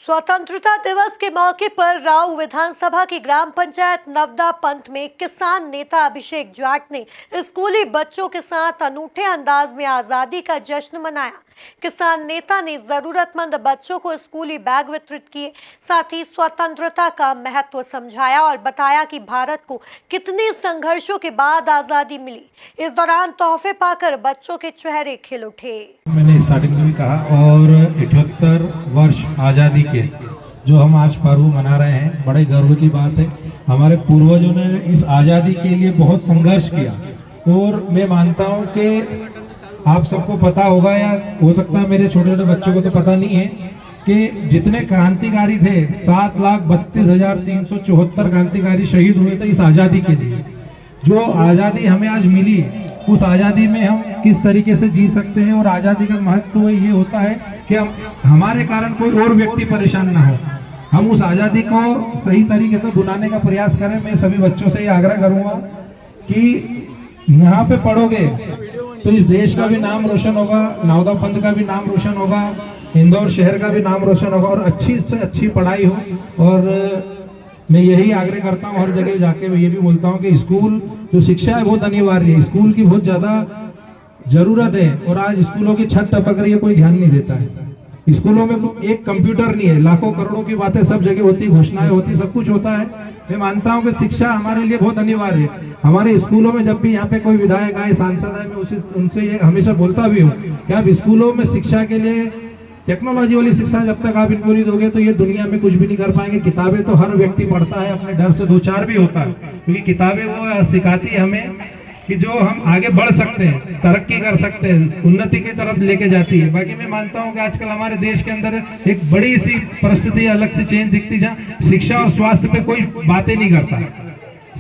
स्वतंत्रता दिवस के मौके पर राऊ विधानसभा की ग्राम पंचायत नवदा पंथ में किसान नेता अभिषेक जाट ने स्कूली बच्चों के साथ अनूठे अंदाज में आजादी का जश्न मनाया। किसान नेता ने जरूरतमंद बच्चों को स्कूली बैग वितरित किए, साथ ही स्वतंत्रता का महत्व समझाया और बताया कि भारत को कितने संघर्षों के बाद आजादी मिली। इस दौरान तोहफे पाकर बच्चों के चेहरे खिल उठे। मैंने स्टार्टिंग में भी कहा, और 78 वर्ष आज़ादी के जो हम आज पर्व मना रहे हैं, बड़े गर्व की बात है। हमारे पूर्वजों ने इस आज़ादी के लिए बहुत संघर्ष किया, और मैं मानता हूं कि आप सबको पता होगा, या हो सकता है मेरे छोटे छोटे बच्चों को तो पता नहीं है, कि जितने क्रांतिकारी थे 7,32,374 क्रांतिकारी शहीद हुए थे इस आज़ादी के लिए। जो आज़ादी हमें आज मिली, उस आज़ादी में हम किस तरीके से जी सकते हैं, और आज़ादी का महत्व ये होता है कि हमारे कारण कोई और व्यक्ति परेशान ना हो। हम उस आज़ादी को सही तरीके से बुलाने का प्रयास करें। मैं सभी बच्चों से ये आग्रह करूंगा कि यहाँ पे पढ़ोगे तो इस देश का भी नाम रोशन होगा, नवदा पंथ का भी नाम रोशन होगा, इंदौर शहर का भी नाम रोशन होगा, और अच्छी से अच्छी पढ़ाई हो। और मैं यही आग्रह करता हूँ, हर जगह जाके मैं ये भी बोलता हूँ कि स्कूल जो शिक्षा है बहुत अनिवार्य है, स्कूल की बहुत ज़्यादा जरूरत है। और आज स्कूलों की छत टपक रही है, कोई ध्यान नहीं देता है। स्कूलों में एक कंप्यूटर नहीं है, लाखों करोड़ों की बातें सब जगह होती, घोषणाएं होती, सब कुछ होता है। मैं मानता हूँ कि शिक्षा हमारे लिए बहुत अनिवार्य है। हमारे स्कूलों में जब भी यहाँ पे कोई विधायक आए, सांसद आए, मैं उनसे ये हमेशा बोलता भी हूँ कि आप स्कूलों में शिक्षा के लिए टेक्नोलॉजी वाली शिक्षा जब तक आप इनको नहीं दोगे तो ये दुनिया में कुछ भी नहीं कर पाएंगे। किताबें तो हर व्यक्ति पढ़ता है, अपने डर से दो चार भी होता है, क्योंकि किताबें वो सिखाती है हमें कि जो हम आगे बढ़ सकते हैं, तरक्की कर सकते हैं, उन्नति की तरफ लेके जाती है। बाकी मैं मानता हूँ कि आजकल हमारे देश के अंदर एक बड़ी सी परिस्थिति अलग से चेंज दिखती, जहाँ शिक्षा और स्वास्थ्य पे कोई बातें नहीं करता।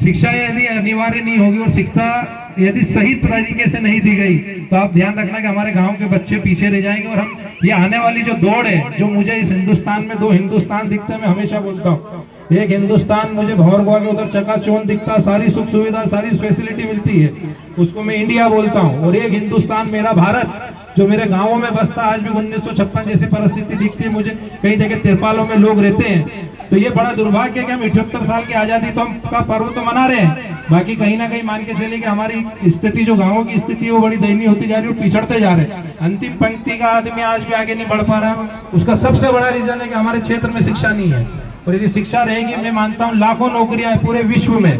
शिक्षा यदि अनिवार्य नहीं होगी और शिक्षा यदि सही तरीके से नहीं दी गई तो आप ध्यान रखना कि हमारे गांव के बच्चे पीछे रह जाएंगे। और हम ये आने वाली जो दौड़ है, जो मुझे इस हिंदुस्तान में दो हिंदुस्तान दिखते हैं, मैं हमेशा बोलता हूँ, एक हिंदुस्तान मुझे भौरगौर में उधर चकाचौंध दिखता, सारी सुख सुविधा सारी फैसिलिटी मिलती है, उसको मैं इंडिया बोलता हूँ। और एक हिंदुस्तान मेरा भारत जो मेरे गांवों में बसता, आज भी 1956 जैसी परिस्थिति दिखती है मुझे, कई जगह तिरपालों में लोग रहते हैं। तो ये बड़ा दुर्भाग्य है कि हम 78 साल की आजादी तो हम का पर्व तो मना रहे हैं, बाकी कहीं ना कहीं मान के चले कि हमारी स्थिति, जो गांवों की स्थिति है, वो बड़ी दयनीय होती जा रही है, पिछड़ते जा रहे हैं। अंतिम पंक्ति का आदमी आज भी आगे नहीं बढ़ पा रहा। उसका सबसे बड़ा रीजन है कि हमारे क्षेत्र में शिक्षा नहीं है। और यदि शिक्षा रहेगी, मैं मानता हूँ लाखों नौकरियां पूरे विश्व में,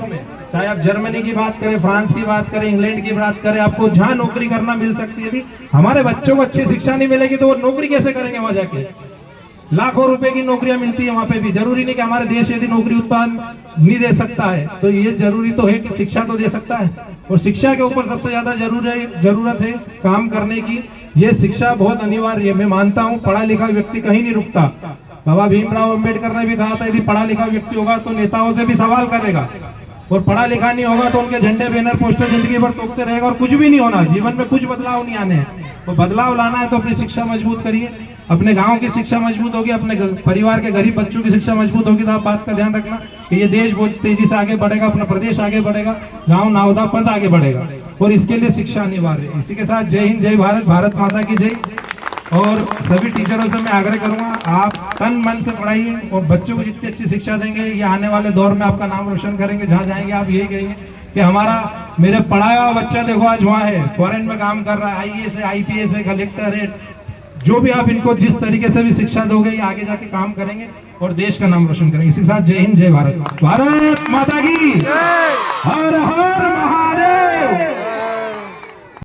चाहे आप जर्मनी की बात करें, फ्रांस की बात करें, इंग्लैंड की बात करें, आपको जहां नौकरी करना मिल सकती है। यदि हमारे बच्चों को अच्छी शिक्षा नहीं मिलेगी तो वो नौकरी कैसे करेंगे वहां जाके? लाखों रुपए की नौकरियां मिलती है वहां पे भी। जरूरी नहीं कि हमारे देश यदि नौकरी उत्पादन नहीं दे सकता है, तो ये जरूरी तो है कि शिक्षा तो दे सकता है। और शिक्षा के ऊपर सबसे ज्यादा जरूरत है काम करने की। ये शिक्षा बहुत अनिवार्य है। मैं मानता हूँ पढ़ा लिखा व्यक्ति कहीं नहीं रुकता। बाबा भीमराव अम्बेडकर ने भी कहा था, यदि पढ़ा लिखा व्यक्ति होगा तो नेताओं से भी सवाल करेगा, और पढ़ा लिखा नहीं होगा तो उनके झंडे बैनर पोस्टर जिंदगी भर टोकते रहेगा, और कुछ भी नहीं होना। जीवन में कुछ बदलाव नहीं आने हैं। तो बदलाव लाना है तो अपनी शिक्षा मजबूत करिए, अपने गांव की शिक्षा मजबूत होगी, अपने परिवार के गरीब बच्चों की शिक्षा मजबूत होगी। तो आप बात का ध्यान रखना कि ये देश बहुत तेजी से आगे बढ़ेगा, अपना प्रदेश आगे बढ़ेगा, गाँव नवदा पंथ आगे बढ़ेगा, और इसके लिए शिक्षा अनिवार्य है। इसी के साथ जय हिंद, जय भारत, भारत माता की जय। और सभी टीचरों से मैं आग्रह करूंगा, आप तन मन से पढ़ाइए, और बच्चों को जितनी अच्छी शिक्षा देंगे, ये आने वाले दौर में आपका नाम रोशन करेंगे। जहां जाएंगे आप यही कहेंगे कि हमारा, मेरे पढ़ाया हुआ बच्चा देखो आज वहाँ है, फॉरेन में काम कर रहा है, IAS है, IPS है, कलेक्टर है। जो भी आप इनको जिस तरीके से भी शिक्षा दोगे, ये आगे जाके काम करेंगे और देश का नाम रोशन करेंगे। इसी के साथ जय हिंद, जय भारत, भारत माता की, हर हर